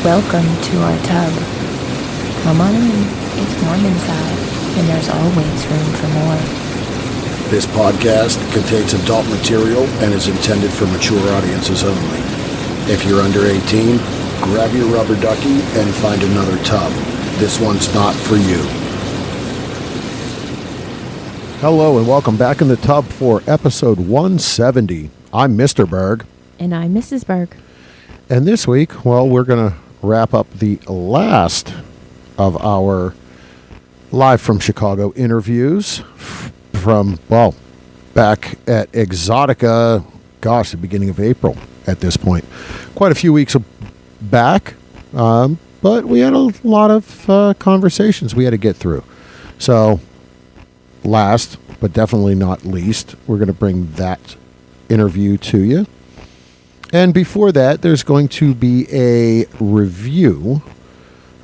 Welcome to our tub. Come on in. It's warm inside, and there's always room for more. This podcast contains adult material and is intended for mature audiences only. If you're under 18, grab your rubber ducky and find another tub. This one's not for you. Hello and welcome back in the tub for episode 170. I'm Mr. Berg. And I'm Mrs. Berg. And this week, we're going to wrap up the last of our live from Chicago interviews from, back at Exotica, the beginning of April at this point. Quite a few weeks back, but we had a lot of conversations we had to get through. So, last, but definitely not least, we're going to bring that interview to you. And before that, there's going to be a review.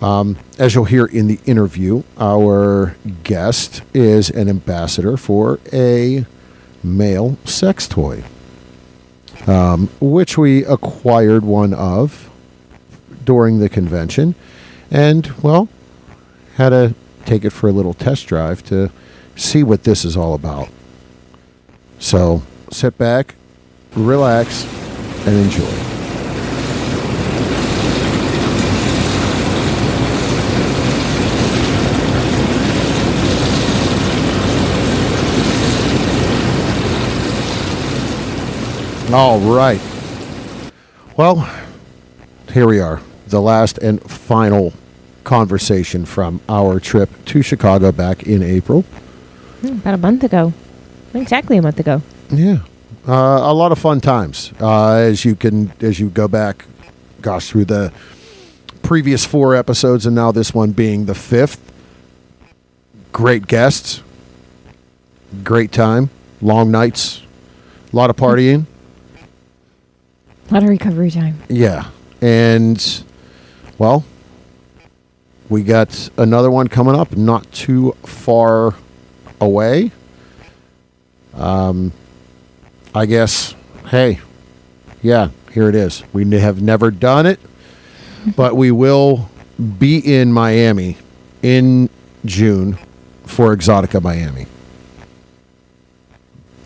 As you'll hear in the interview, our guest is an ambassador for a male sex toy, which we acquired one of during the convention. And, had to take it for a little test drive to see what this is all about. So, sit back, relax, and enjoy. All right. Well, here we are. The last and final conversation from our trip to Chicago back in April. About a month ago. Exactly a month ago. Yeah. A lot of fun times as you go back, through the previous 4 episodes and now this one being the 5th. Great guests, great time, long nights, a lot of partying. A lot of recovery time. Yeah. And, we got another one coming up not too far away. I guess, here it is. We have never done it, but we will be in Miami in June for Exotica Miami.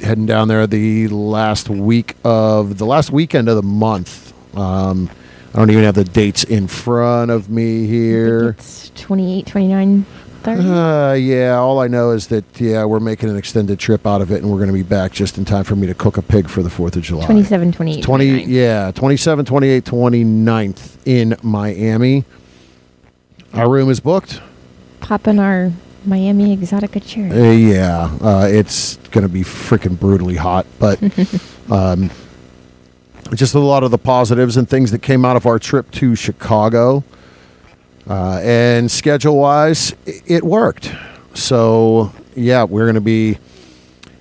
Heading down there the last weekend of the month. I don't even have the dates in front of me here. I think it's 28, 29, 30. All I know is that, we're making an extended trip out of it, and we're going to be back just in time for me to cook a pig for the 4th of July. 27, 28, 29. 27, 28, 29th in Miami. Our room is booked. Pop in our Miami Exotica chair. It's going to be freaking brutally hot, but just a lot of the positives and things that came out of our trip to Chicago. And schedule-wise, it worked. So, we're going to be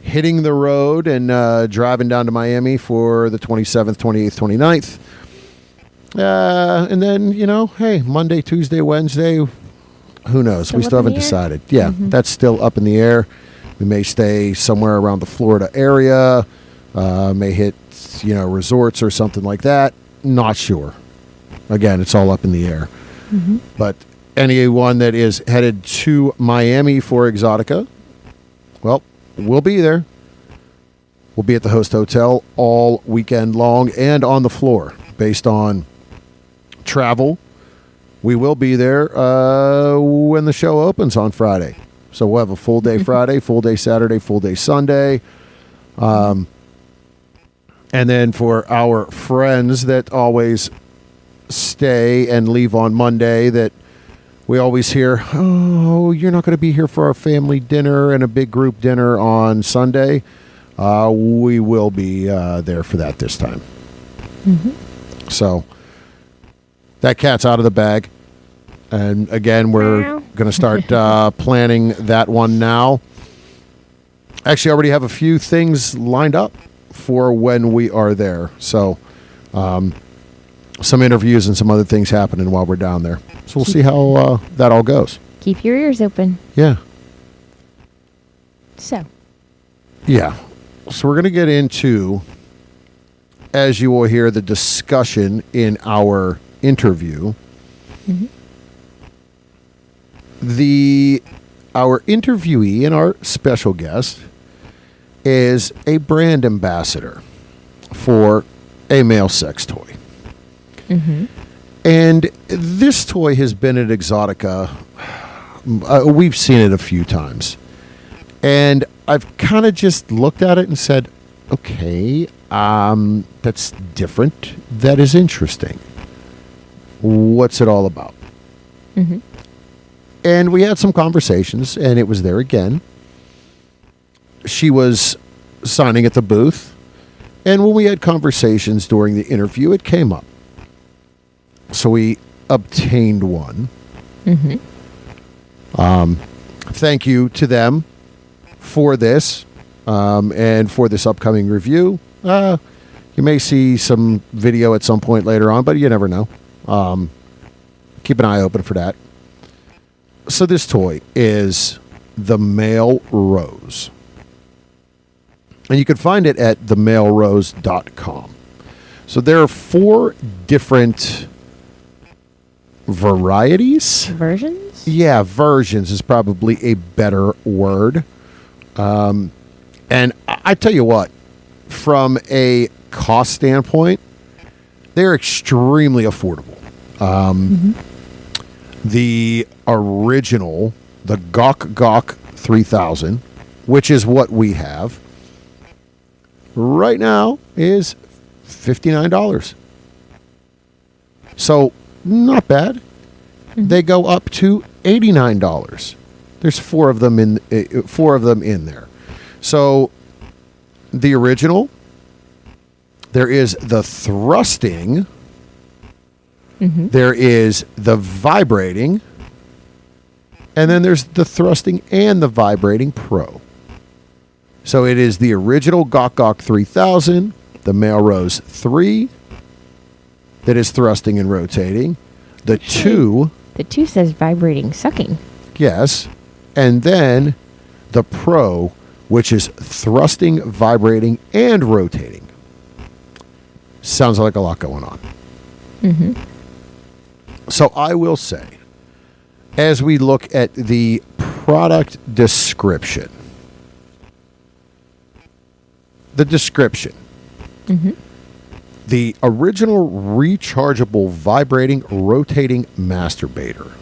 hitting the road and driving down to Miami for the 27th, 28th, 29th. And then, Monday, Tuesday, Wednesday, who knows? We still haven't decided. Yeah, That's still up in the air. We may stay somewhere around the Florida area, may hit, resorts or something like that. Not sure. Again, it's all up in the air. Mm-hmm. But anyone that is headed to Miami for Exotica, we'll be there. We'll be at the host hotel all weekend long and on the floor. Based on travel, we will be there when the show opens on Friday. So we'll have a full day Friday, full day Saturday, full day Sunday. And then for our friends that always stay and leave on Monday, that we always hear, you're not going to be here for our family dinner and a big group dinner on Sunday. We will be there for that this time. Mm-hmm. So that cat's out of the bag. And again, we're going to start planning that one now. Actually, I already have a few things lined up for when we are there. So, some interviews and some other things happening while we're down there. So we'll see how that all goes. Keep your ears open. Yeah. So we're going to get into, as you will hear, the discussion in our interview Our interviewee and our special guest is a brand ambassador for a male sex toy. And this toy has been at Exotica. We've seen it a few times. And I've kind of just looked at it and said, okay, that's different. That is interesting. What's it all about? And we had some conversations, and it was there again. She was signing at the booth. And when we had conversations during the interview, it came up. So we obtained one. Thank you to them for this and for this upcoming review. You may see some video at some point later on, but you never know. Keep an eye open for that. So this toy is the Male Rose. And you can find it at themalerose.com. So there are 4 different varieties. Versions? Yeah, versions is probably a better word. And I tell you what, from a cost standpoint, they're extremely affordable. The original, the Gok 3000, which is what we have, right now is $59. So, not bad. They go up to $89. There's 4 of them in there. So, the original, there is the thrusting, there is the vibrating, and then there's the thrusting and the vibrating Pro. So it is the original Gok 3000, the Male Rose 3, that is thrusting and rotating. The 2... The 2 says vibrating sucking. Yes. And then the Pro, which is thrusting, vibrating, and rotating. Sounds like a lot going on. So I will say, as we look at the product description, the original rechargeable, vibrating, rotating masturbator,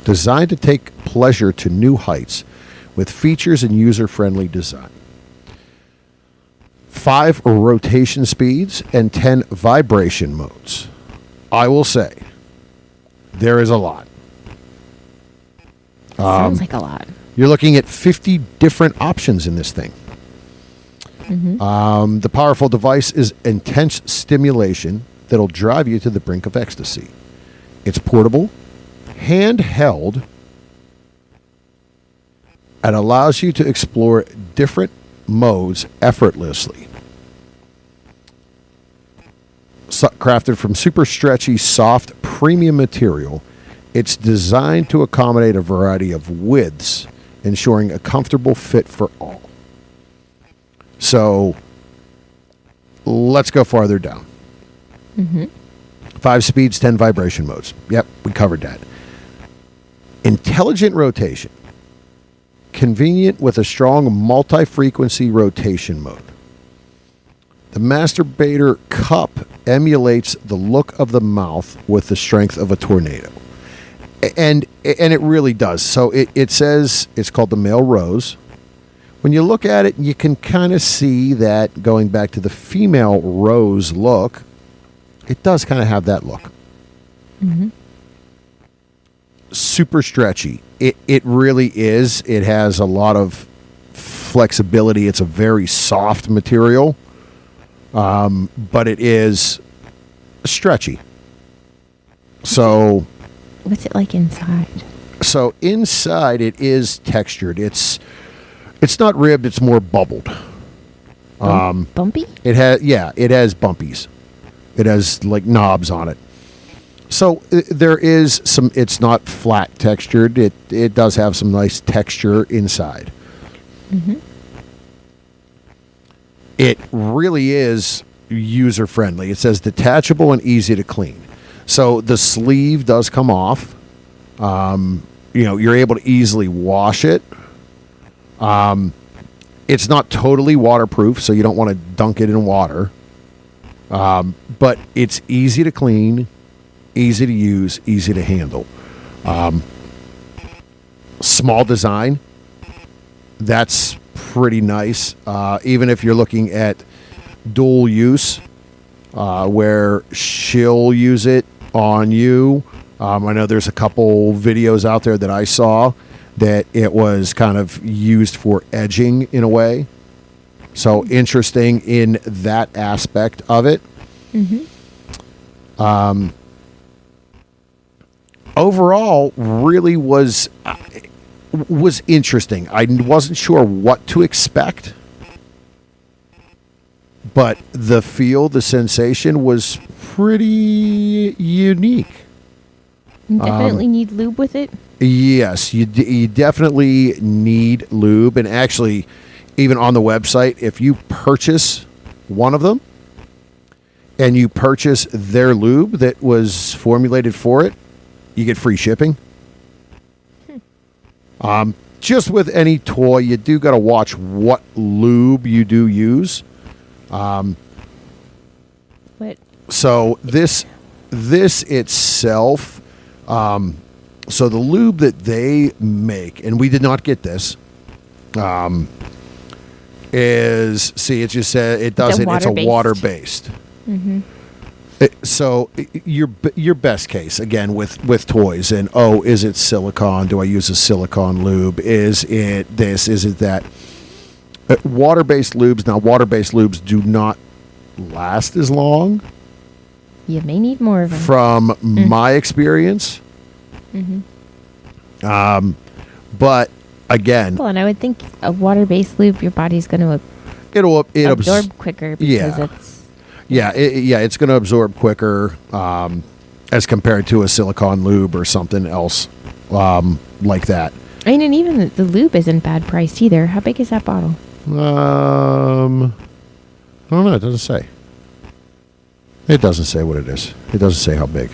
designed to take pleasure to new heights with features and user-friendly design. 5 rotation speeds and 10 vibration modes. I will say, there is a lot. Sounds like a lot. You're looking at 50 different options in this thing. The powerful device is intense stimulation that'll drive you to the brink of ecstasy. It's portable, handheld, and allows you to explore different modes effortlessly. Crafted from super stretchy, soft, premium material, it's designed to accommodate a variety of widths, ensuring a comfortable fit for all. So, let's go farther down. 5 speeds, 10 vibration modes. Yep, we covered that. Intelligent rotation. Convenient with a strong multi-frequency rotation mode. The masturbator cup emulates the look of the mouth with the strength of a tornado. And it really does. So it says it's called the Male Rose. When you look at it, you can kind of see that going back to the female rose look, it does kind of have that look. Super stretchy. It really is. It has a lot of flexibility. It's a very soft material. But it is stretchy. So, what's it like inside? So inside it is textured. It's not ribbed. It's more bubbled. Bumpy? It has bumpies. It has like knobs on it. So there is some. It's not flat textured. It does have some nice texture inside. It really is user friendly. It says detachable and easy to clean. So the sleeve does come off. You're able to easily wash it. It's not totally waterproof, so you don't want to dunk it in water. But it's easy to clean, easy to use, easy to handle. Small design. That's pretty nice. Even if you're looking at dual use, where she'll use it on you. I know there's a couple videos out there that I saw that it was kind of used for edging in a way. So interesting in that aspect of it. Overall, really was interesting. I wasn't sure what to expect, but the feel, the sensation was pretty unique. Definitely need lube with it. Yes, you definitely need lube. And actually, even on the website, if you purchase one of them and you purchase their lube that was formulated for it, you get free shipping. Just with any toy, you do got to watch what lube you do use. But So this itself, so the lube that they make, and we did not get this, is, see, it just said it does it. It's a water-based. So your best case again with toys, and is it silicone? Do I use a silicone lube? Is it this? Is it that? Water-based lubes. Now, water-based lubes do not last as long. You may need more of them. From my experience. But again, Well, and I would think a water-based lube, your body's going to it'll absorb quicker because it's going to absorb quicker as compared to a silicone lube or something else like that. I mean, and even the lube isn't bad priced either. How big is that bottle? I don't know. It doesn't say. It doesn't say what it is. It doesn't say how big.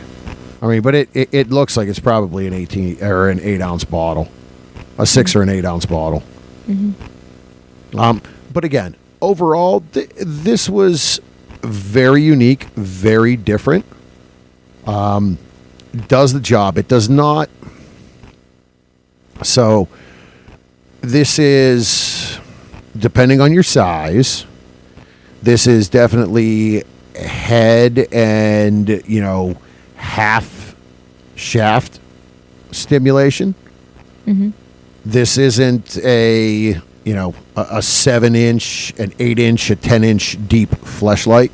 I mean, but it looks like it's probably an 18 or an 8-ounce bottle, a 6 or an 8-ounce bottle. But again, overall, this was very unique, very different. Does the job. It does not. So this is, depending on your size, this is definitely head and, half shaft stimulation. This isn't a 7-inch, an 8-inch, a 10-inch deep fleshlight.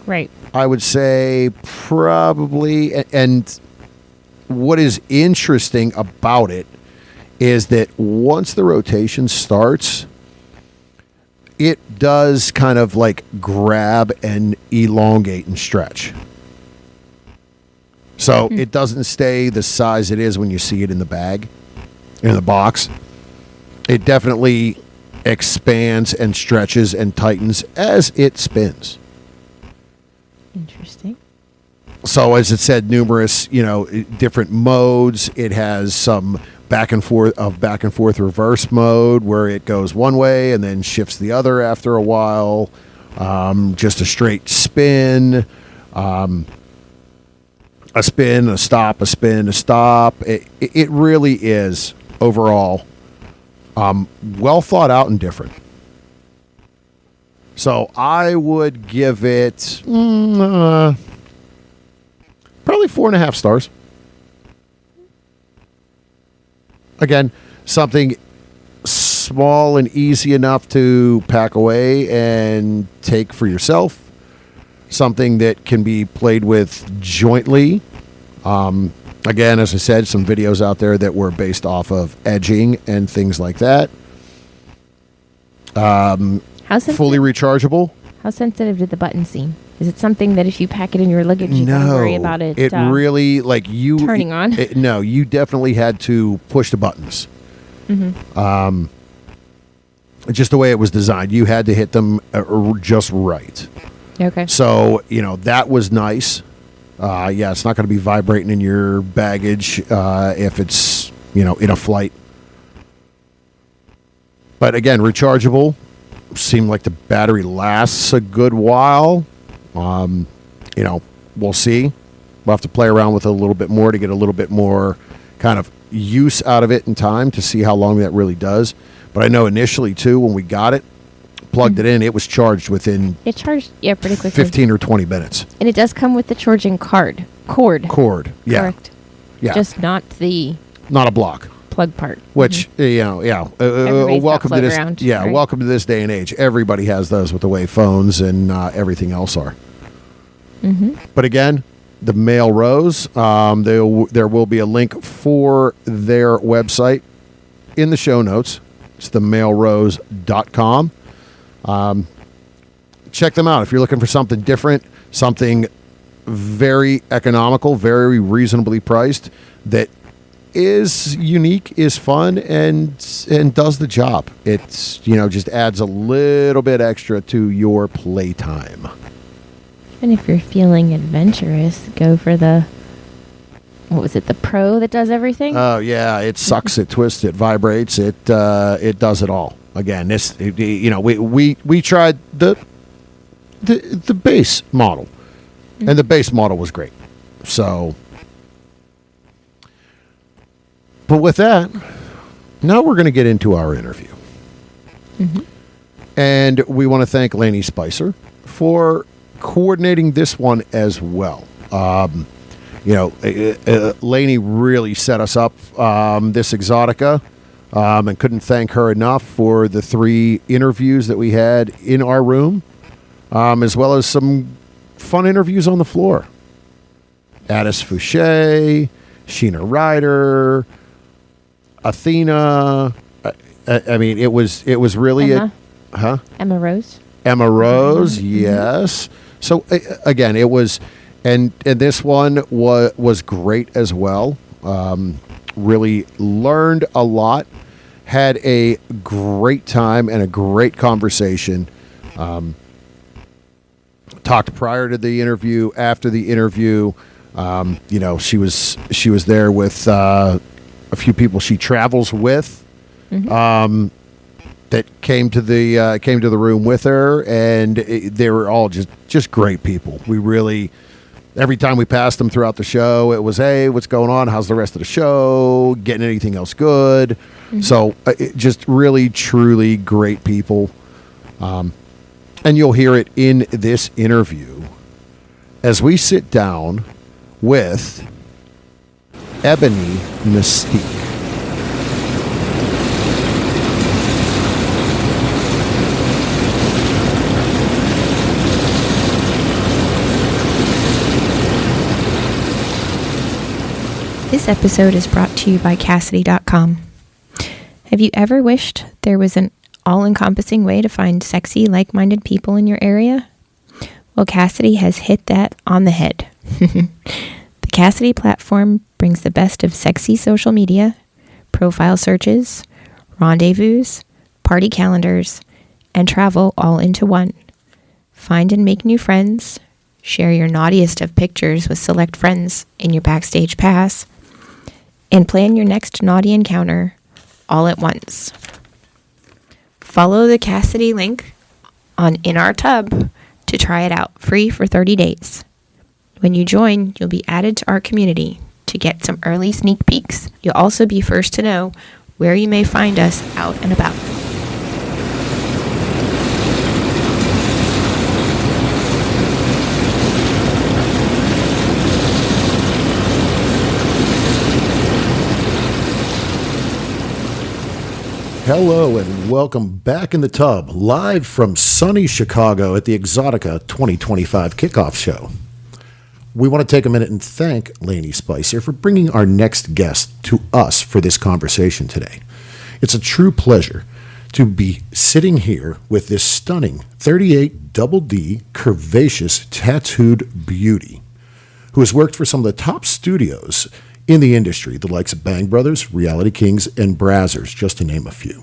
Right. I would say probably, and what is interesting about it is that once the rotation starts, it does kind of like grab and elongate and stretch. So it doesn't stay the size it is when you see it in the bag, in the box. It definitely expands and stretches and tightens as it spins. Interesting. So as it said, numerous, different modes. It has some back and forth reverse mode where it goes one way and then shifts the other after a while. Just a straight spin, a spin, a stop, a spin, a stop. It really is overall well thought out and different. So I would give it probably 4.5 stars. Again, something small and easy enough to pack away and take for yourself. Something that can be played with jointly. Again, as I said, some videos out there that were based off of edging and things like that. Fully rechargeable. How sensitive did the button seem? Is it something that if you pack it in your luggage, you don't worry about it? It really, turning on. No, you definitely had to push the buttons. Just the way it was designed, you had to hit them just right. Okay. So that was nice. It's not going to be vibrating in your baggage if it's, in a flight. But again, rechargeable. Seemed like the battery lasts a good while. We'll see. We'll have to play around with it a little bit more to get a little bit more kind of use out of it in time to see how long that really does. But I know initially, too, when we got it, plugged it in, it was charged within It charged, pretty quickly. 15 or 20 minutes. And it does come with the charging cord. Cord, yeah. Correct. Yeah. Just not the Not a block. plug part. Which, Everybody's welcome got to this. plug around, Yeah, right? welcome to this day and age. Everybody has those with the way phones and everything else are. Mm-hmm. But again, the Male Rose, there will be a link for their website in the show notes. It's themalerose.com. Check them out if you're looking for something different, something very economical, very reasonably priced, that is unique, is fun, and does the job. It's, just adds a little bit extra to your playtime. And if you're feeling adventurous, go for the Pro that does everything? Oh yeah, it sucks, it twists, it vibrates, it does it all. Again, we tried the base model, and the base model was great. So, but with that, now we're going to get into our interview, and we want to thank Lainey Spicer for coordinating this one as well. Lainey really set us up this Exotica, and couldn't thank her enough for the 3 interviews that we had in our room, as well as some fun interviews on the floor. Addis Fouché, Sheena Ryder, Athena. I mean, it was really Emma Rose. Emma Rose, yes. So again, it was, and this one was great as well. Really learned a lot. Had a great time and a great conversation. Talked prior to the interview, after the interview. She was there with a few people she travels with. That came to the room with her, and they were all just great people. We really, every time we passed them throughout the show, it was, hey, what's going on? How's the rest of the show? Getting anything else good? So just really, truly great people. And you'll hear it in this interview as we sit down with Ebony Mystique. This episode is brought to you by Cassidy.com. Have you ever wished there was an all-encompassing way to find sexy, like-minded people in your area? Well, Cassidy has hit that on the head. The Cassidy platform brings the best of sexy social media, profile searches, rendezvous, party calendars, and travel all into one. Find and make new friends, share your naughtiest of pictures with select friends in your Backstage Pass, and plan your next naughty encounter all at once. Follow the Cassidy link in our tub to try it out free for 30 days. When you join, you'll be added to our community to get some early sneak peeks. You'll also be first to know where you may find us out and about. Hello and welcome back in the tub, live from sunny Chicago at the Exotica 2025 kickoff show. We want to take a minute and thank Lainey Spicer for bringing our next guest to us for this conversation today. It's a true pleasure to be sitting here with this stunning 38 double D curvaceous tattooed beauty who has worked for some of the top studios in the industry, the likes of Bang Brothers, Reality Kings, and Brazzers, just to name a few.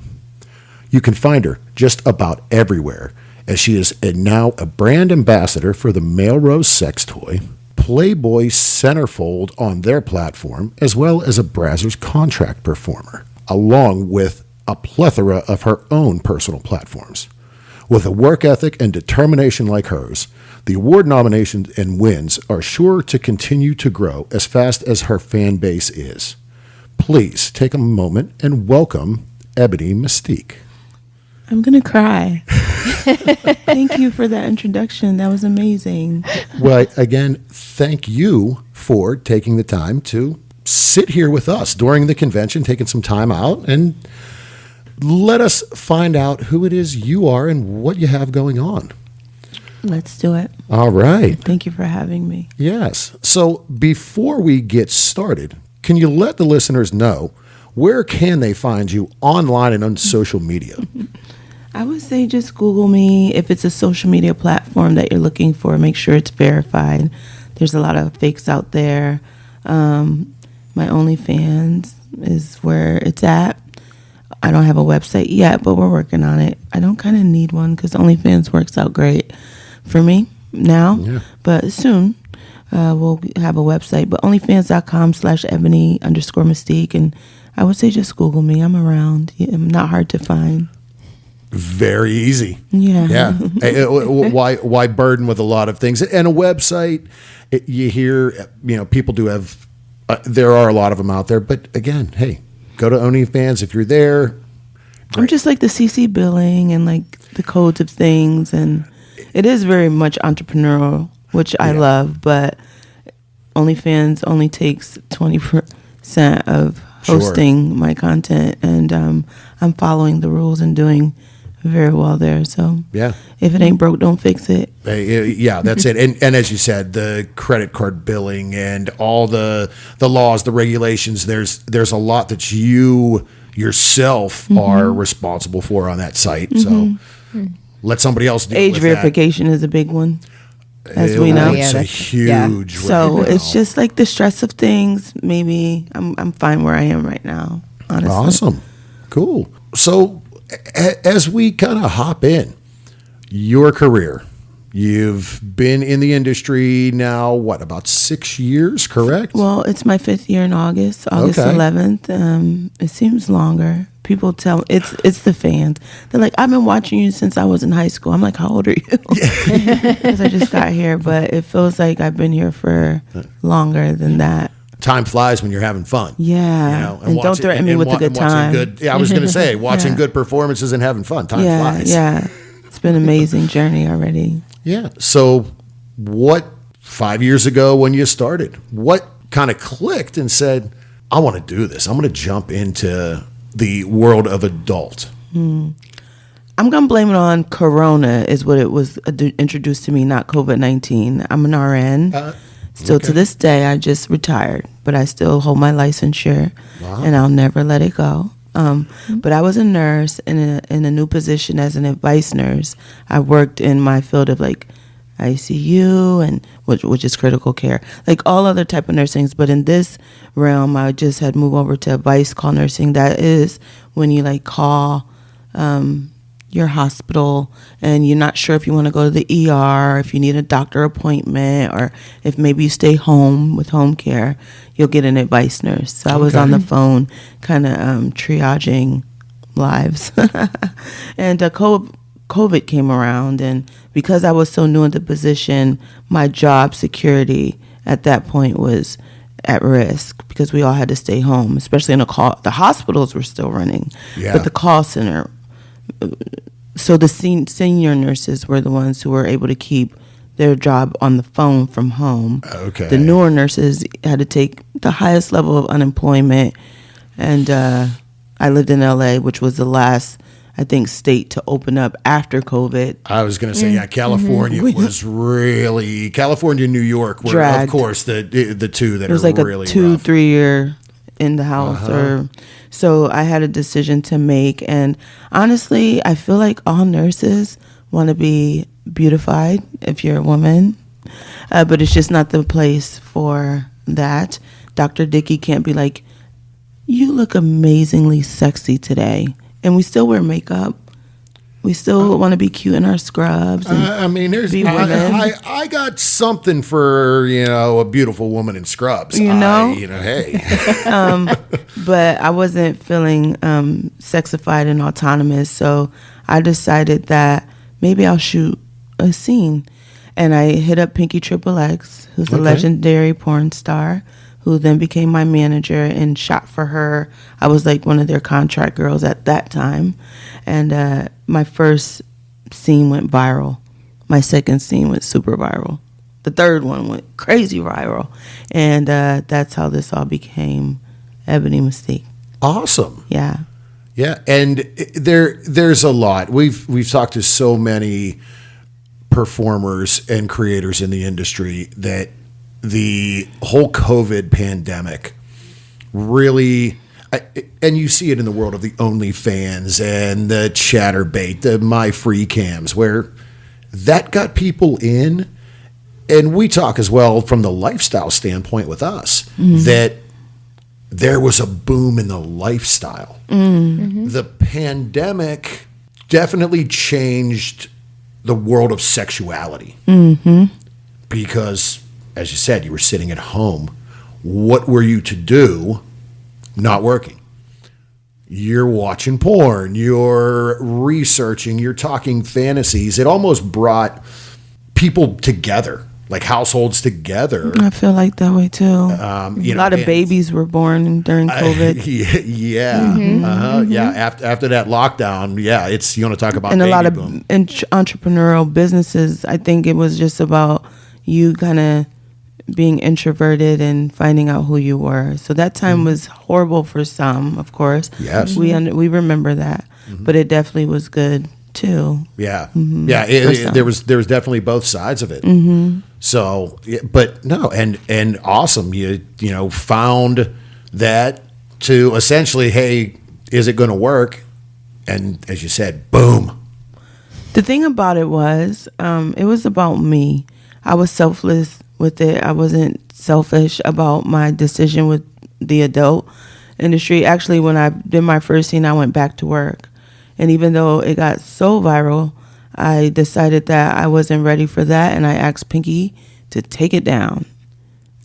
You can find her just about everywhere, as she is now a brand ambassador for the Male Rose sex toy, Playboy centerfold on their platform, as well as a Brazzers contract performer, along with a plethora of her own personal platforms. With a work ethic and determination like hers, the award nominations and wins are sure to continue to grow as fast as her fan base is. Please take a moment and welcome Ebony Mystique. I'm going to cry. Thank you for that introduction. That was amazing. Well, again, thank you for taking the time to sit here with us during the convention, taking some time out, and let us find out who it is you are and what you have going on. Let's do it. All right. Thank you for having me. Yes. So before we get started, can you let the listeners know where can they find you online and on social media? I would say just Google me. If it's a social media platform that you're looking for, make sure it's verified. There's a lot of fakes out there. My OnlyFans is where it's at. I don't have a website yet, but we're working on it. I don't kind of need one because OnlyFans works out great for me now. Yeah. But soon we'll have a website. But onlyfans.com/Ebony_Mystique. And I would say just Google me. I'm around. I'm not hard to find. Very easy. Yeah. Why burden with a lot of things? And a website, you hear, people do have, there are a lot of them out there. But again, hey, go to OnlyFans if you're there. Great. I'm just like the CC billing and like the codes of things. And it is very much entrepreneurial, which I love. But OnlyFans only takes 20% of hosting my content. And I'm following the rules and doing very well there. So yeah, if it ain't broke, don't fix it. Yeah, that's it. And as you said, the credit card billing and all the laws, the regulations, there's a lot that you yourself are responsible for on that site. So let somebody else do Age it with verification is a big one, as we know. It's a huge right So now. it's just like the stress of things. Maybe I'm fine where I am right now, honestly. Awesome. Cool. So as we kind of hop in, your career, you've been in the industry now, about 6 years, correct? Well, it's my 5th year in August 11th. It seems longer. People tell it's the fans. They're like, I've been watching you since I was in high school. I'm like, how old are you? Because I just got here, but it feels like I've been here for longer than that. Time flies when you're having fun. Yeah. And don't threaten me with a good time. I was going to say, watching good performances and having fun. Time flies. Yeah. It's been an amazing journey already. Yeah. So what, 5 years ago when you started, what kind of clicked and said, I want to do this. I'm going to jump into the world of adult. I'm going to blame it on Corona is what it was introduced to me, not COVID-19. I'm an RN. Still to this day, I just retired, but I still hold my licensure, and I'll never let it go. But I was a nurse in a new position as an advice nurse. I worked in my field of like ICU and which is critical care, like all other type of nursings. But in this realm, I just had moved over to advice call nursing. That is when you like call your hospital and you're not sure if you want to go to the ER, if you need a doctor appointment, or if maybe you stay home with home care, you'll get an advice nurse. So I was on the phone kind of triaging lives. And COVID came around, and because I was so new in the position, my job security at that point was at risk because we all had to stay home, especially in the hospitals were still running, but the call center. So the senior nurses were the ones who were able to keep their job on the phone from home. Okay. The newer nurses had to take the highest level of unemployment. And I lived in LA, which was the last, I think, state to open up after COVID. I was going to say, California was really, California and New York were, dragged. Of course, the two that it was are like really a 2-3 rough. year in the house. So I had a decision to make. And honestly, I feel like all nurses want to be beautified if you're a woman. But it's just not the place for that. Dr. Dickey can't be like, you look amazingly sexy today. And we still wear makeup. We still want to be cute in our scrubs. And I mean, be women. I got something for a beautiful woman in scrubs. Hey. But I wasn't feeling sexified and autonomous, so I decided that maybe I'll shoot a scene. And I hit up Pinky Triple X, who's a legendary porn star, who then became my manager and shot for her. I was like one of their contract girls at that time. And my first scene went viral. My second scene went super viral. The third one went crazy viral. And that's how this all became Ebony Mystique. Awesome. Yeah. Yeah, and there's a lot. We've talked to so many performers and creators in the industry that the whole COVID pandemic really, and you see it in the world of the OnlyFans and the Chatterbait, the My Free Cams, where that got people in. And we talk as well from the lifestyle standpoint with us, that there was a boom in the lifestyle. The pandemic definitely changed the world of sexuality because, as you said, you were sitting at home. What were you to do? Not working. You're watching porn. You're researching. You're talking fantasies. It almost brought people together, like households together. I feel like that way too. A lot of babies were born during COVID. After that lockdown, it's you want to talk about and baby a lot of boom. Entrepreneurial businesses. I think it was just about you kind of being introverted and finding out who you were. So that time was horrible for some, of course. Yes, we remember that, but it definitely was good too. Yeah, there was definitely both sides of it. So, but no, and awesome. You found that to essentially, hey, is it going to work? And as you said, boom. The thing about it was about me. I was selfless with it. I wasn't selfish about my decision with the adult industry. Actually, when I did my first scene, I went back to work. And even though it got so viral, I decided that I wasn't ready for that, and I asked Pinky to take it down.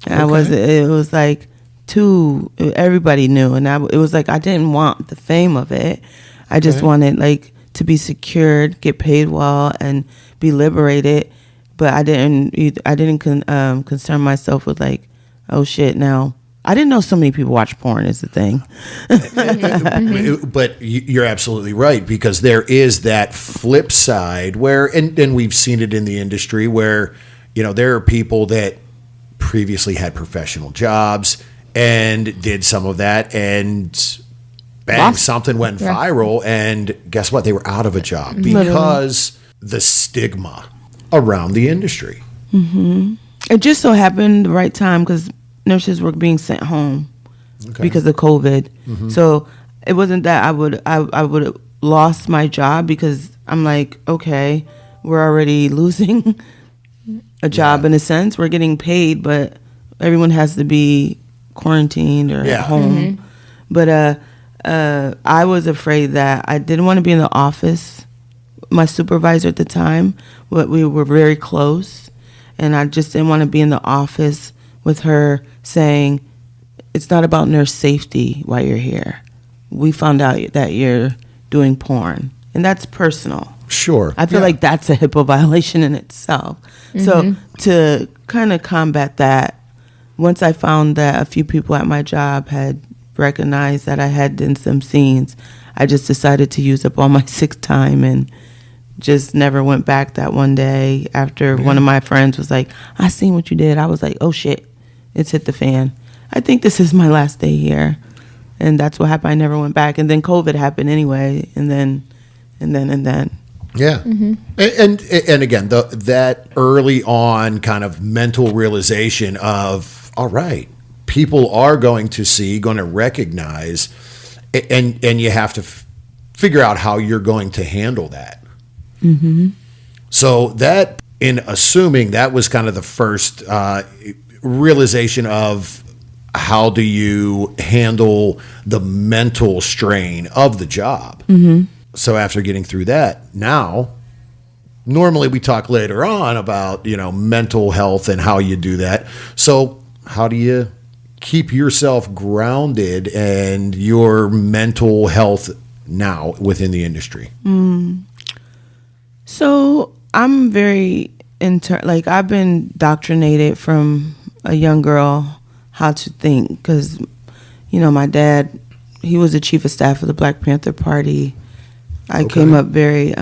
It was like everybody knew, and it was like I didn't want the fame of it. I just wanted like to be secured, get paid well, and be liberated. But I didn't concern myself with like, oh shit, now. I didn't know so many people watch porn is the thing. But you're absolutely right, because there is that flip side where, and we've seen it in the industry where, there are people that previously had professional jobs and did some of that, and bang, something went viral, and guess what? They were out of a job because the stigma around the industry. It just so happened the right time because nurses were being sent home because of COVID. So it wasn't that I would have lost my job, because I'm like, okay, we're already losing a job in a sense. We're getting paid, but everyone has to be quarantined or at home. But I was afraid that I didn't want to be in the office. My supervisor at the time, we were very close, and I just didn't want to be in the office with her saying, it's not about nurse safety while you're here. We found out that you're doing porn, and that's personal. Sure. I feel like that's a HIPAA violation in itself. So to kind of combat that, once I found that a few people at my job had recognized that I had done some scenes, I just decided to use up all my sick time and just never went back that one day after one of my friends was like, I seen what you did. I was like, oh shit, it's hit the fan. I think this is my last day here. And that's what happened. I never went back. And then COVID happened anyway. And then. Yeah. And again, that early on kind of mental realization of, all right, people are going to recognize, and you have to figure out how you're going to handle that. So that, in assuming that was kind of the first realization of how do you handle the mental strain of the job. So after getting through that, now, normally we talk later on about, mental health and how you do that. So how do you keep yourself grounded and your mental health now within the industry? So I'm very I've been indoctrinated from a young girl how to think, because, my dad, he was the chief of staff of the Black Panther Party. I came up very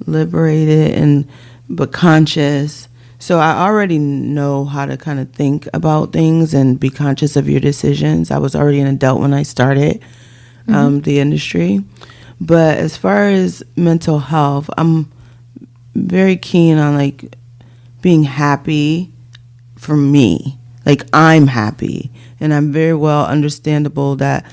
liberated but conscious. So I already know how to kind of think about things and be conscious of your decisions. I was already an adult when I started the industry. But as far as mental health, I'm very keen on being happy for me. I'm happy, and I'm very well understandable that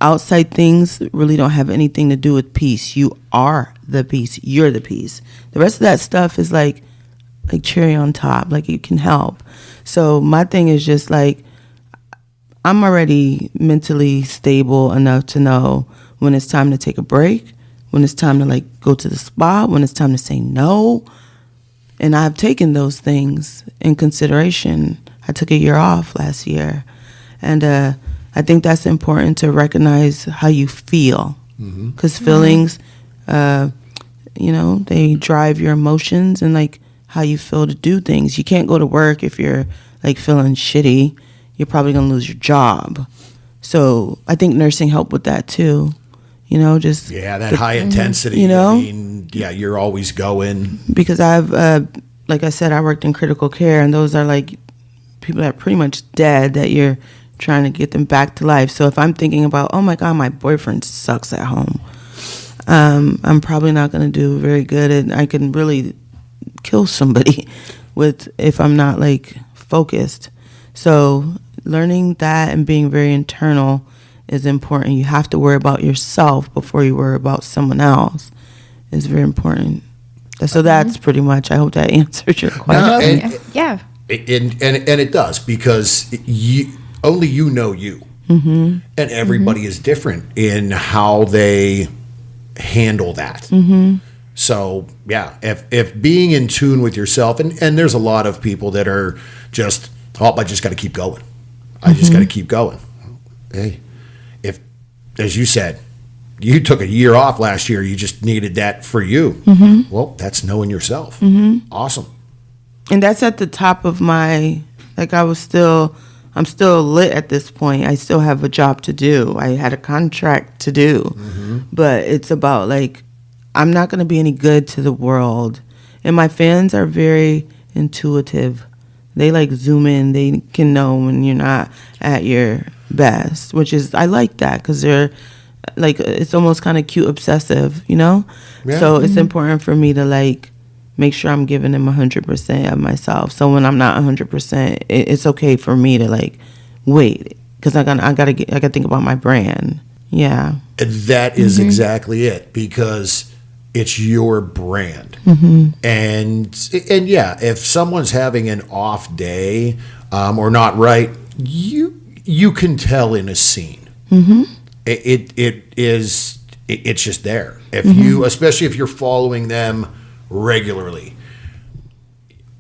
outside things really don't have anything to do with peace. You are the peace. You're the peace. The rest of that stuff is like cherry on top. It can help. So my thing is just I'm already mentally stable enough to know when it's time to take a break, when it's time to go to the spa, when it's time to say no. And I've taken those things in consideration. I took a year off last year. And I think that's important to recognize how you feel. Because feelings, they drive your emotions and how you feel to do things. You can't go to work if you're feeling shitty. You're probably going to lose your job. So I think nursing helped with that too. That high intensity. You're always going. Because I've, like I said, I worked in critical care, and those are people that are pretty much dead that you're trying to get them back to life. So if I'm thinking about, oh my God, my boyfriend sucks at home, I'm probably not going to do very good, and I can really kill somebody if I'm not focused. So learning that and being very internal is important. You have to worry about yourself before you worry about someone else. It's very important. So that's pretty much, I hope that answered your question. Yeah. And it does, because only you know you. And everybody is different in how they handle that. So, if being in tune with yourself, and there's a lot of people that are just, I just got to keep going. I just got to keep going. Hey, if, as you said, you took a year off last year, you just needed that for you. Well, that's knowing yourself. Awesome. And that's at the top of my, I'm still lit at this point. I still have a job to do. I had a contract to do. But it's about I'm not going to be any good to the world. And my fans are very intuitive. They zoom in. They can know when you're not at your best, which is, I like that, because they're it's almost kind of cute obsessive, Yeah. So it's important for me to make sure I'm giving them 100% of myself. So when I'm not 100%, it's okay for me to wait, because I gotta think about my brand. Yeah. And that is exactly it, because it's your brand. And if someone's having an off day or not right, you can tell in a scene. It's just there. If you, especially if you're following them regularly.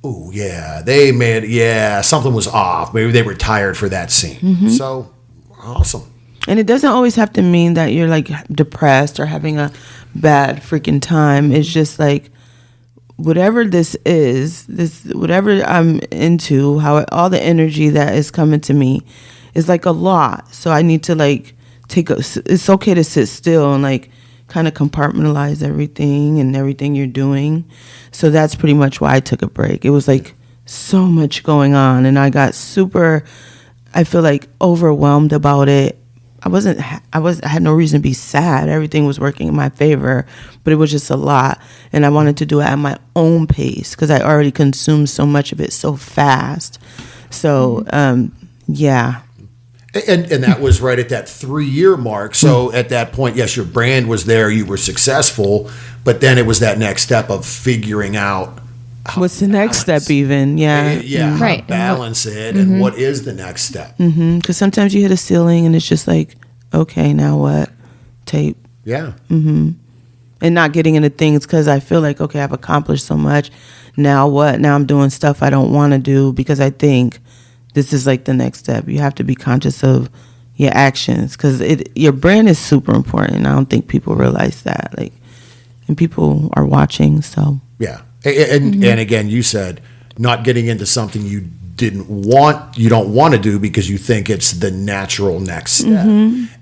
Oh yeah, something was off. Maybe they were tired for that scene. So awesome. And it doesn't always have to mean that you're depressed or having a bad freaking time. It's just whatever this is, whatever I'm into, all the energy that is coming to me is a lot. So I need to it's okay to sit still and kind of compartmentalize everything you're doing. So that's pretty much why I took a break. It was so much going on, and I got I feel overwhelmed about it. I had no reason to be sad. Everything was working in my favor, but it was just a lot. And I wanted to do it at my own pace, because I already consumed so much of it so fast. So, yeah. And that was right at that 3-year mark. So at that point, yes, your brand was there, you were successful, but then it was that next step of figuring out what's the next step even. How Right. to balance it, and what is the next step. Because sometimes you hit a ceiling and it's just okay, now what? Tape. Yeah. and not getting into things because I feel like, okay, I've accomplished so much. Now what? Now I'm doing stuff I don't want to do because I think this is like the next step. You have to be conscious of your actions because your brand is super important. I don't think people realize that. Like, and people are watching, so. Yeah. And again, you said not getting into something you don't want to do because you think it's the natural next step.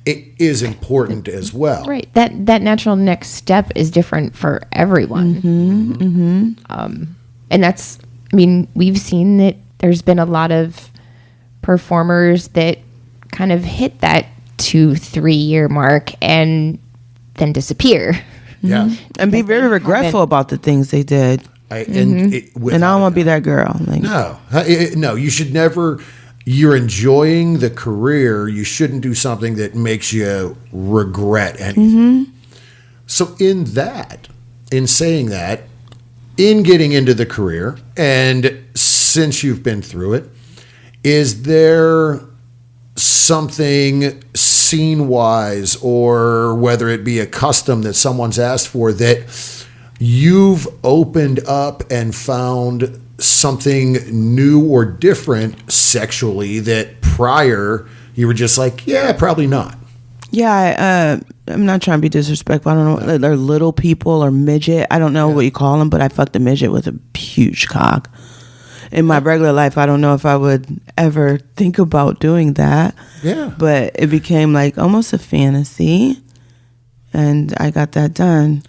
It is important as well. Right. That natural next step is different for everyone. And that's, I mean, we've seen that there's been a lot of performers that kind of hit that 2-3 year mark and then disappear. Yeah. And be very regretful about the things they did. And I don't want to be that girl. Like, No, you should never. You're enjoying the career. You shouldn't do something that makes you regret anything. So in saying that, in getting into the career, and since you've been through it, is there something scene-wise, or whether it be a custom that someone's asked for, that you've opened up and found something new or different sexually that prior you were just like, yeah, probably not? Yeah, I'm not trying to be disrespectful. I don't know. They're little people or midget. I don't know what you call them, but I fucked a midget with a huge cock. In my regular life, I don't know if I would ever think about doing that. Yeah. But it became like almost a fantasy, and I got that done.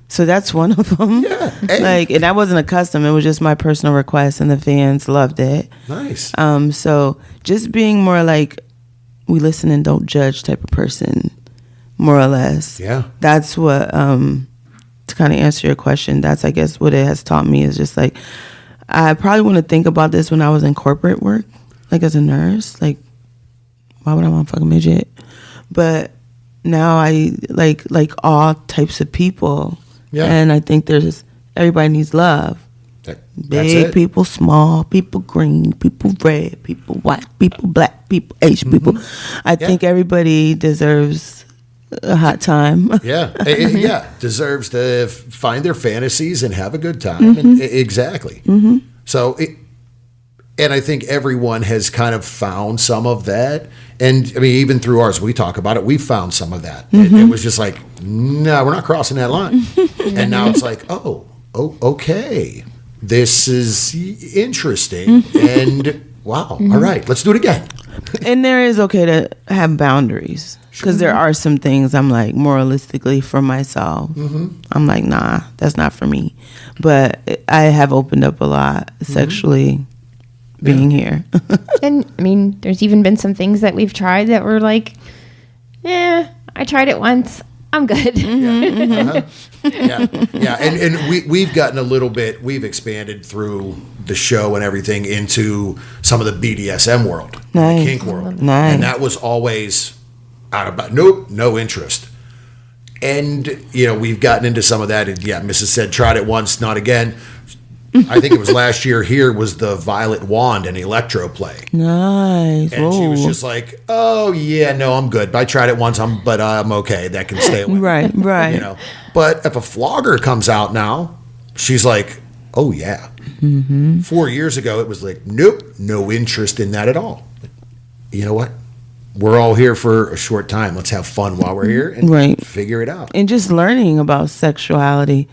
So that's one of them. Yeah. Hey. Like, and that wasn't a custom. It was just my personal request, and the fans loved it. Nice. So just being more like, we listen and don't judge type of person, more or less. Yeah. That's what, to kind of answer your question, that's, I guess, what it has taught me is just like, I probably want to think about this when I was in corporate work, like as a nurse. Like, why would I want to fuck a midget? But now I like all types of people. Yeah. And I think everybody needs love. That's Big it. people, small people, green people, red people, white people, black people, Asian people. I think everybody deserves a hot time. Yeah. Deserves to find their fantasies and have a good time. And, exactly. So, and I think everyone has kind of found some of that. And I mean, even through ours, we talk about it. We found some of that. It was just like, no, we're not crossing that line. And now it's like, oh, okay. This is interesting. And wow. All right, let's do it again. And there is okay to have boundaries. Because there are some things I'm like, moralistically for myself, I'm like, nah, that's not for me. But I have opened up a lot sexually being here. And I mean, there's even been some things that we've tried that were like, I tried it once. I'm good. Yeah. And we've gotten a little bit, we've expanded through the show and everything into some of the BDSM world, Nice. the kink world. Nice. And that was always out about, nope, no interest. And, we've gotten into some of that. And Mrs. said, tried it once, not again. I think it was last year here was the Violet Wand and Electro play. Nice. And she was just like, oh, yeah, no, I'm good. I tried it once, but I'm okay. That can stay away. Right. But if a flogger comes out now, she's like, oh, yeah. 4 years ago, it was like, nope, no interest in that at all. You know what? We're all here for a short time. Let's have fun while we're here and figure it out. And just learning about sexuality.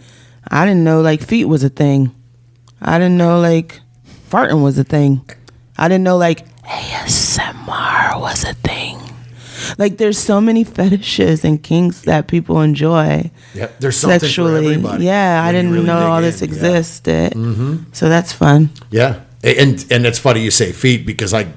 I didn't know like feet was a thing. I didn't know like farting was a thing. I didn't know like ASMR was a thing. Like there's so many fetishes and kinks that people enjoy. Yep, there's something sexually. for everybody. Yeah, I didn't know all this existed. So that's fun. Yeah, and it's funny you say feet because I'm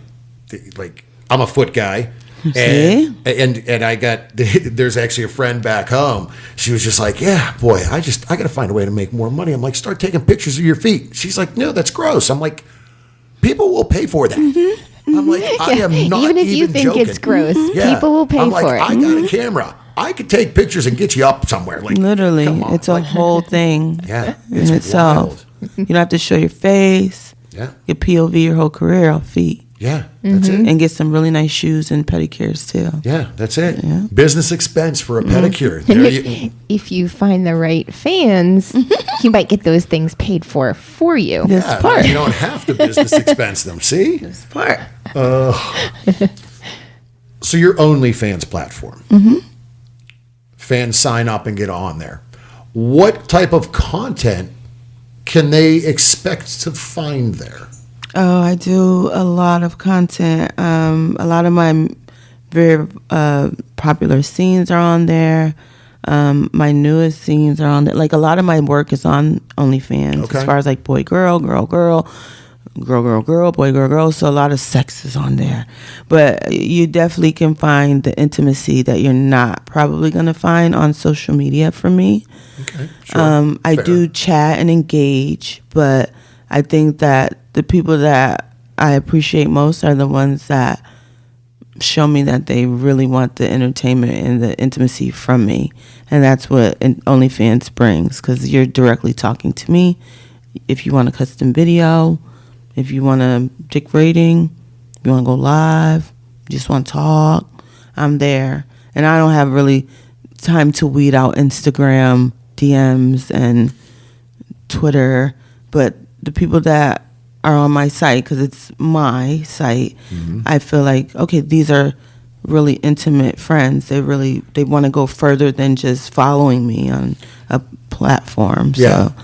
a foot guy. And I got, there's actually a friend back home. She was just like, yeah, boy, I got to find a way to make more money. I'm like, start taking pictures of your feet. She's like, no, that's gross. I'm like, people will pay for that. I'm like, I am not even if you think joking. it's gross, people will pay for it. I got a camera. I could take pictures and get you up somewhere. Like, literally, come on. it's a whole thing. Yeah, in itself. wild. You don't have to show your face. Yeah. Your POV, your whole career off feet. Yeah, that's it. And get some really nice shoes and pedicures too. Yeah, that's it. Yeah. Business expense for a pedicure. There you, If you find the right fans, you might get those things paid for you. This yeah, part. you don't have to business expense them. See? This part. So your OnlyFans platform. Fans sign up and get on there. What type of content can they expect to find there? Oh, I do a lot of content. A lot of my very popular scenes are on there. My newest scenes are on there. Like, a lot of my work is on OnlyFans. Okay. As far as like boy, girl, girl, girl, girl, girl, girl, boy, girl, girl. So a lot of sex is on there. But you definitely can find the intimacy that you're not probably going to find on social media from me. Okay, sure. I Fair. do chat and engage, but I think that the people that I appreciate most are the ones that show me that they really want the entertainment and the intimacy from me. And that's what OnlyFans brings, because you're directly talking to me. If you want a custom video, if you want a dick rating, if you want to go live, you just want to talk, I'm there. And I don't have really time to weed out Instagram DMs and Twitter, but the people that are on my site, because it's my site, I feel like, okay, these are really intimate friends. They want to go further than just following me on a platform. Yeah. So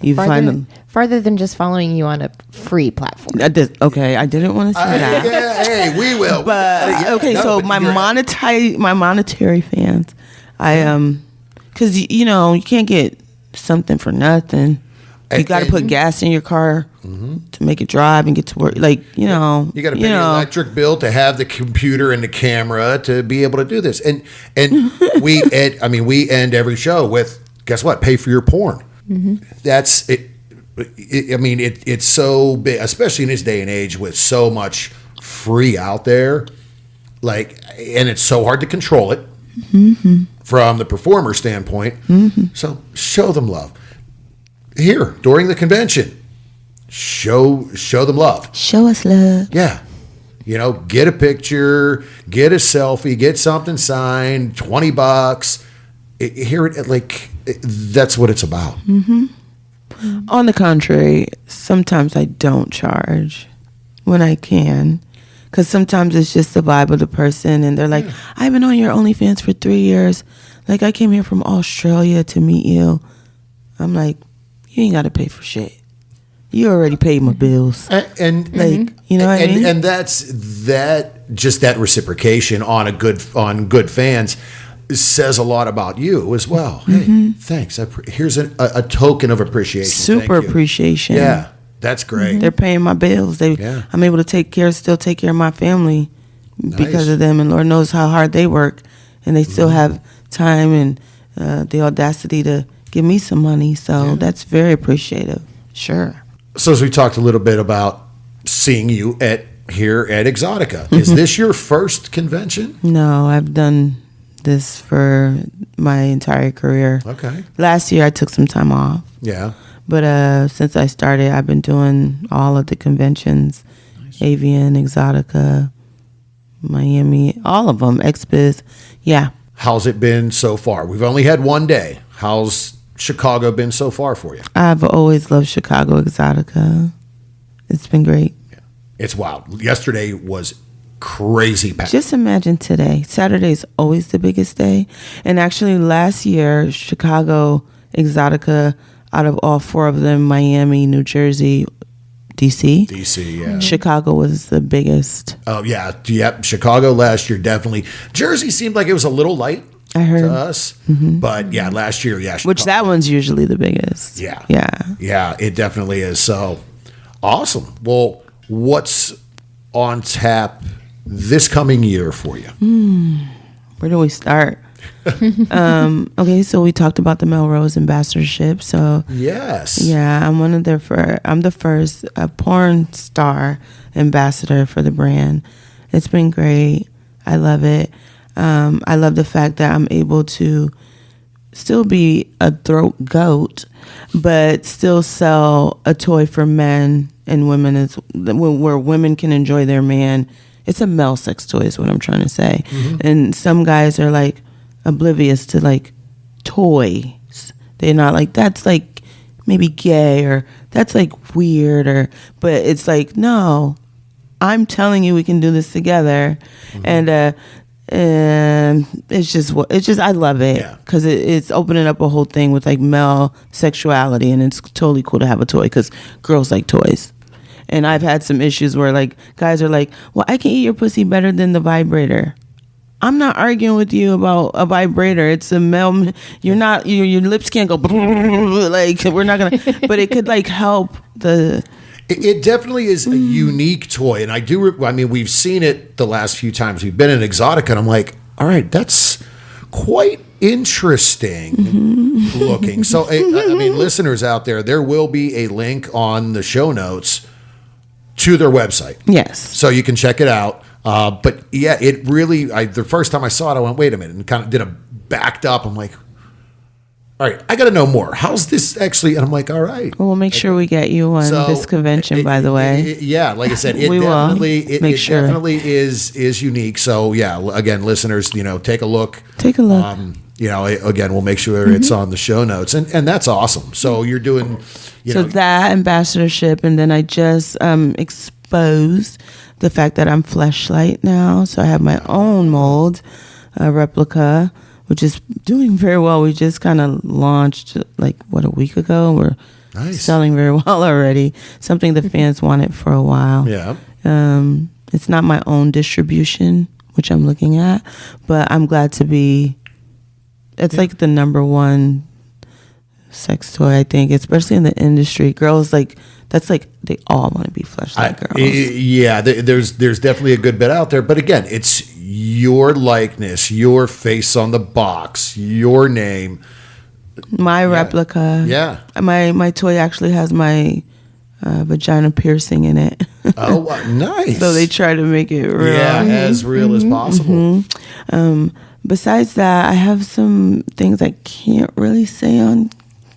you find them. Farther than just following you on a free platform. I didn't want to say that. Yeah, hey, we will. But okay, No, so but my you're- monetary fans, because you know you can't get something for nothing. You got to put gas in your car to make it drive and get to work. Like, you know, You got to pay the electric bill to have the computer and the camera to be able to do this. And we end every show with, guess what? Pay for your porn. That's it. It's so big, especially in this day and age with so much free out there. Like, and it's so hard to control it from the performer standpoint. So show them love. Here during the convention, show them love. Show us love. Yeah, get a picture, get a selfie, get something signed. $20. That's what it's about. On the contrary, sometimes I don't charge when I can, because sometimes it's just the vibe of the person, and they're like, I've been on your OnlyFans for 3 years. Like, I came here from Australia to meet you. I'm like, you ain't got to pay for shit. You already paid my bills. And you know what I mean? And that's that reciprocation on good fans says a lot about you as well. Hey, thanks. Here's a token of appreciation. Super Thank you. appreciation. Yeah, that's great. They're paying my bills. I'm able to still take care of my family because of them. And Lord knows how hard they work, and they still have time and the audacity to give me some money. So that's very appreciative. Sure. So as we talked a little bit about seeing you here at Exotica, is this your first convention? No, I've done this for my entire career. Okay. Last year I took some time off. Yeah. But since I started, I've been doing all of the conventions. Nice. Avian, Exotica, Miami, all of them, Expiz. Yeah. How's it been so far? We've only had one day. How's Chicago been so far for you? I've always loved Chicago Exotica. It's been great. Yeah. It's wild. Yesterday was crazy packed. Just imagine today. Saturday's always the biggest day. And actually last year, Chicago Exotica, out of all four of them, Miami, New Jersey, DC, yeah. Chicago was the biggest. Oh, yeah. Yep. Chicago last year, definitely. Jersey seemed like it was a little light. I heard. To us. But yeah, last year, yeah. Chicago. Which that one's usually the biggest. Yeah. Yeah. Yeah, it definitely is. So awesome. Well, what's on tap this coming year for you? Where do we start? Okay, so we talked about the Melrose ambassadorship. So yes. Yeah, I'm the first porn star ambassador for the brand. It's been great. I love it. I love the fact that I'm able to still be a throat goat, but still sell a toy for men and women where women can enjoy their man. It's a male sex toy is what I'm trying to say. And some guys are like oblivious to like toys. They're not like, that's like maybe gay or that's like weird but it's like, no, I'm telling you we can do this together. And it's just I love it because it's opening up a whole thing with like male sexuality, and it's totally cool to have a toy because girls like toys. And I've had some issues where like guys are like, well, I can eat your pussy better than the vibrator. I'm not arguing with you about a vibrator. It's a male. You're not. Your lips can't go like we're not gonna. But it could like help the. It definitely is a unique toy, and I mean, we've seen it the last few times we've been in Exotica, and I'm like, all right, that's quite interesting looking. So, I mean, listeners out there will be a link on the show notes to their website. Yes, so you can check it out. But yeah, it really. The first time I saw it, I went, wait a minute, and kind of did a backed up. I'm like, all right, I got to know more. How's this actually? And I'm like, all right. Well, we'll make sure we get you on this convention, by the way. Like I said, it definitely is unique. So yeah, again, listeners, take a look. Take a look. Again, we'll make sure it's on the show notes, and that's awesome. So you're doing, that ambassadorship, and then I just exposed the fact that I'm Fleshlight now, so I have my own mold replica, which is doing very well. We just kind of launched a week ago. We're selling very well already. Something the fans wanted for a while. Yeah. It's not my own distribution, which I'm looking at, but I'm glad to be. It's like the number one sex toy, I think, especially in the industry. Girls that's like they all want to be Fleshlight girls. There's definitely a good bit out there, but again, it's your likeness, your face on the box, your name, my replica. Yeah, my toy actually has my vagina piercing in it. Oh, nice! So they try to make it real, as real as possible. Besides that, I have some things I can't really say on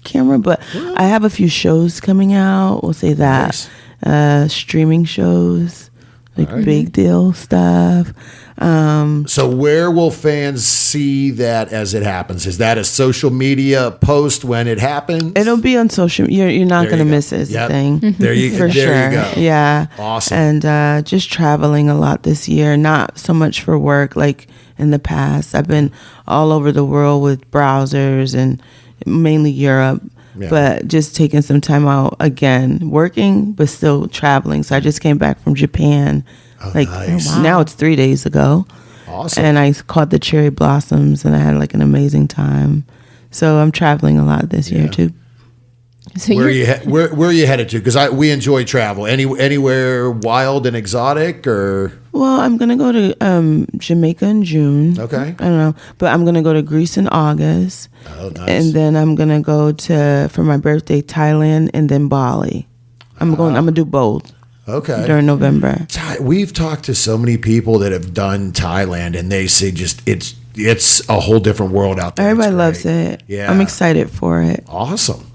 camera, but I have a few shows coming out. We'll say that. Nice. Streaming shows, big deal stuff. So where will fans see that as it happens? Is that a social media post when it happens? It'll be on social. You're not going to miss it. Yep. Thing. There you for sure. You go. Yeah. Awesome. And just traveling a lot this year. Not so much for work like in the past. I've been all over the world with browsers and mainly Europe. Yeah. But just taking some time out again, working, but still traveling. So I just came back from Japan. Nice. Now it's 3 days ago. Awesome. And I caught the cherry blossoms and I had an amazing time. So I'm traveling a lot this year too. So where are you headed to? Because we enjoy travel. Anywhere wild and exotic, or? Well, I'm gonna go to Jamaica in June. Okay. I don't know, but I'm gonna go to Greece in August. Oh, nice. And then I'm gonna go for my birthday Thailand and then Bali. I'm gonna do both. Okay. During November. We've talked to so many people that have done Thailand, and they say it's a whole different world out there. Everybody loves it. Yeah. I'm excited for it. Awesome.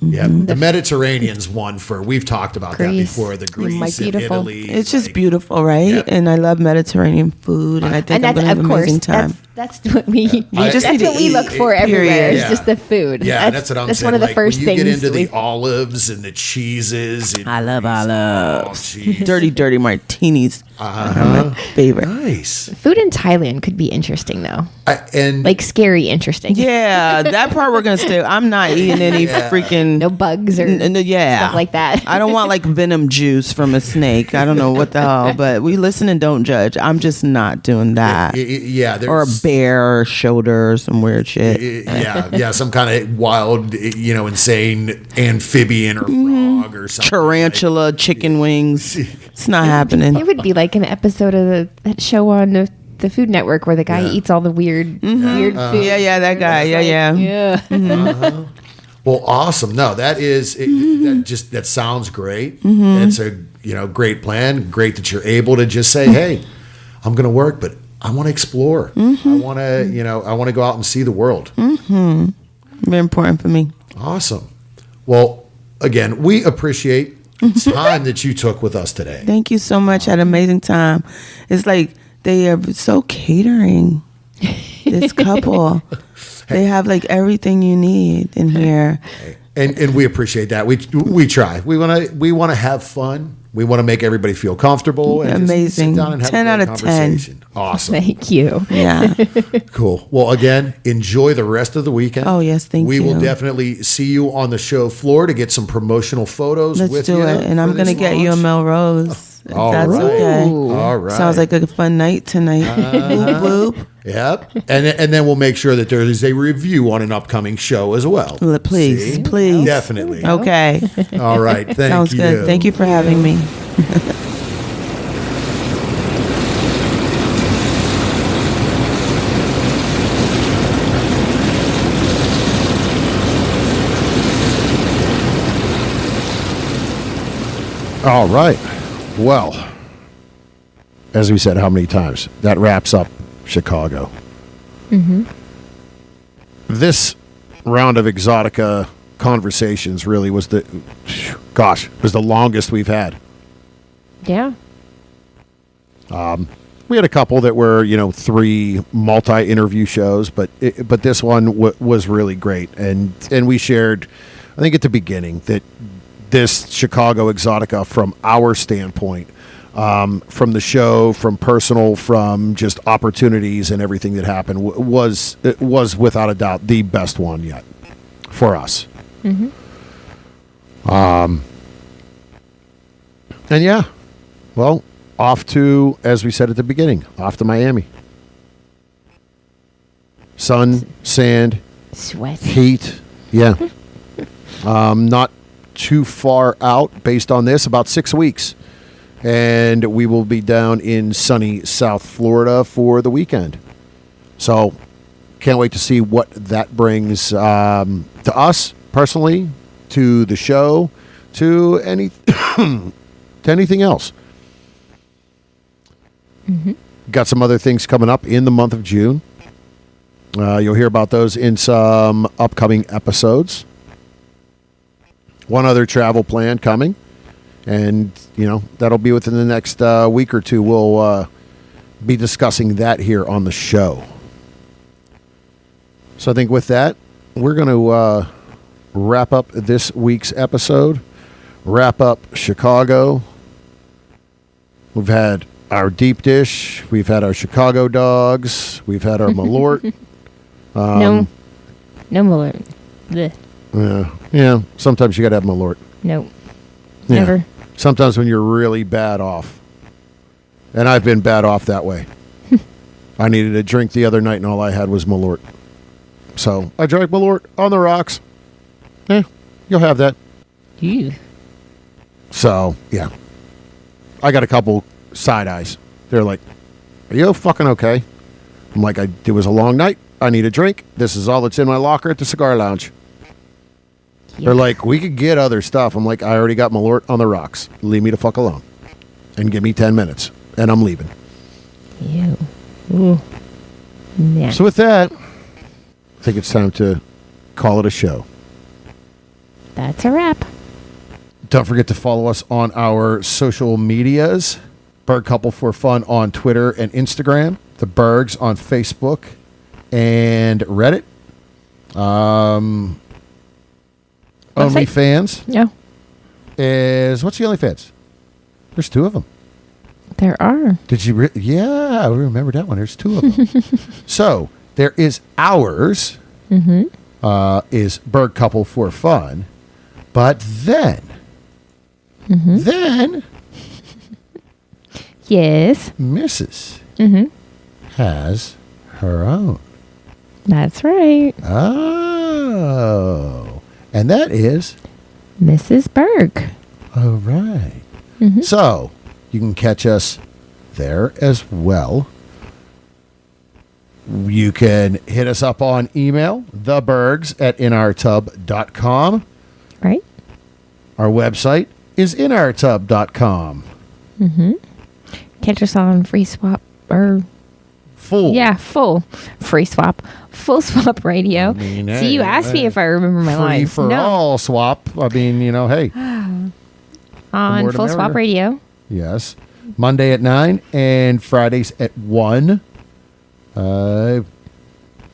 Yeah, the Mediterranean's one for, we've talked about Greece, that before, the Greece and Italy. It's just beautiful, right? Yeah. And I love Mediterranean food, and I think I'm going to have an amazing time. That's what we look for everywhere. It's just the food. Yeah, that's what I'm saying. That's one of the first things. You get into the olives and the cheeses. And I love olives. Dirty martinis. My favorite. Nice. Food in Thailand could be interesting, though. And scary interesting. Yeah, that part we're going to stay. I'm not eating any freaking... No bugs or stuff like that. I don't want venom juice from a snake. I don't know what the hell, but we listen and don't judge. I'm just not doing that. Or a bear or shoulder or some weird shit. Some kind of wild, insane amphibian or frog or something. Tarantula, chicken wings. It's not happening. It would be like an episode of that show on the Food Network where the guy eats all the weird food. That guy. Yeah. Well, awesome. No, that is that sounds great. It's a great plan. Great that you're able to just say, hey, I'm going to work, but I want to explore. I want to, I want to go out and see the world. Very important for me. Awesome. Well, again, we appreciate the time that you took with us today. Thank you so much. I had an amazing time. It's like they are so catering. This couple, they have like everything you need in here. And we appreciate that. We try. We want to have fun. We want to make everybody feel comfortable. And amazing. Just sit down and have 10 a out great of 10. conversation. Awesome. Thank you. Yeah. Cool. Well, again, enjoy the rest of the weekend. Oh, yes. Thank you. We will definitely see you on the show floor to get some promotional photos Let's with do you. it. And I'm going to get you a Melrose. If that's okay. All right. Sounds like a fun night tonight. Boop, boop. Yep. And then we'll make sure that there is a review on an upcoming show as well. Please, See? please. Definitely. Okay. All right. Thank Sounds you. good. Thank you for having me. All right. Well, as we said how many times, that wraps up Chicago. This round of Exotica conversations really was the longest we've had. Yeah. We had a couple that were, 3 multi-interview shows, but this one was really great. And we shared, I think at the beginning, that this Chicago Exotica, from our standpoint, from the show, from personal, from just opportunities and everything that happened, was without a doubt the best one yet for us. And yeah, well, off to, as we said at the beginning, off to Miami. Sun, sand, Sweat. heat. Yeah. Not too far out based on this, about 6 weeks. And we will be down in sunny South Florida for the weekend. So can't wait to see what that brings to us personally, to the show, to anything else. Got some other things coming up in the month of June. You'll hear about those in some upcoming episodes. One other travel plan coming, and that'll be within the next week or two. We'll be discussing that here on the show. So I think with that, we're going to wrap up this week's episode, wrap up Chicago. We've had our deep dish, we've had our Chicago dogs, we've had our Malort. No Malort. Blech. Yeah, sometimes you got to have Malort. No. Yeah. Never. Sometimes when you're really bad off. And I've been bad off that way. I needed a drink the other night and all I had was Malort. So I drank Malort on the rocks. You'll have that. Ew. So, yeah. I got a couple side eyes. They're like, are you fucking okay? I'm like, it was a long night. I need a drink. This is all that's in my locker at the cigar lounge. They're like, we could get other stuff. I'm like, I already got Malort on the rocks. Leave me the fuck alone. And give me 10 minutes. And I'm leaving. Ew. Ooh. Yeah. So with that, I think it's time to call it a show. That's a wrap. Don't forget to follow us on our social medias. Berg Couple for Fun on Twitter and Instagram. The Bergs on Facebook and Reddit. OnlyFans Yeah. is... What's the OnlyFans? There's 2 of them. There are. Did you... yeah, I remember that one. There's 2 of them. So, there is ours. Is Berg Couple for Fun. But then... Then... Yes. Mrs. has her own. That's right. Oh. And that is... Mrs. Berg. All right. So, you can catch us there as well. You can hit us up on email, thebergs@inourtub.com. Right. Our website is inourtub.com. Catch us on Free Swap or Full. Yeah, full free swap, full swap radio. I mean, See, hey, you asked me if I remember my free lines. for all swap. I mean, hey. On more the full swap merrier. radio. Yes. Monday at 9 and Fridays at 1. And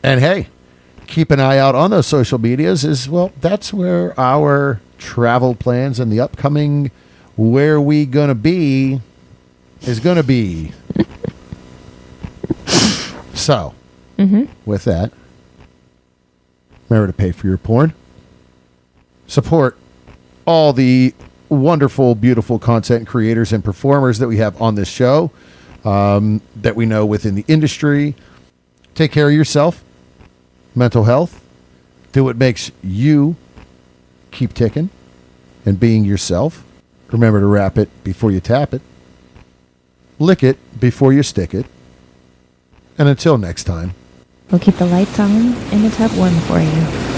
hey, keep an eye out on those social medias that's where our travel plans and the upcoming where we gonna be is gonna be. So, with that, remember to pay for your porn. Support all the wonderful, beautiful content creators and performers that we have on this show, that we know within the industry. Take care of yourself, mental health. Do what makes you keep ticking and being yourself. Remember to wrap it before you tap it. Lick it before you stick it. And until next time. We'll keep the lights on and the tub warm for you.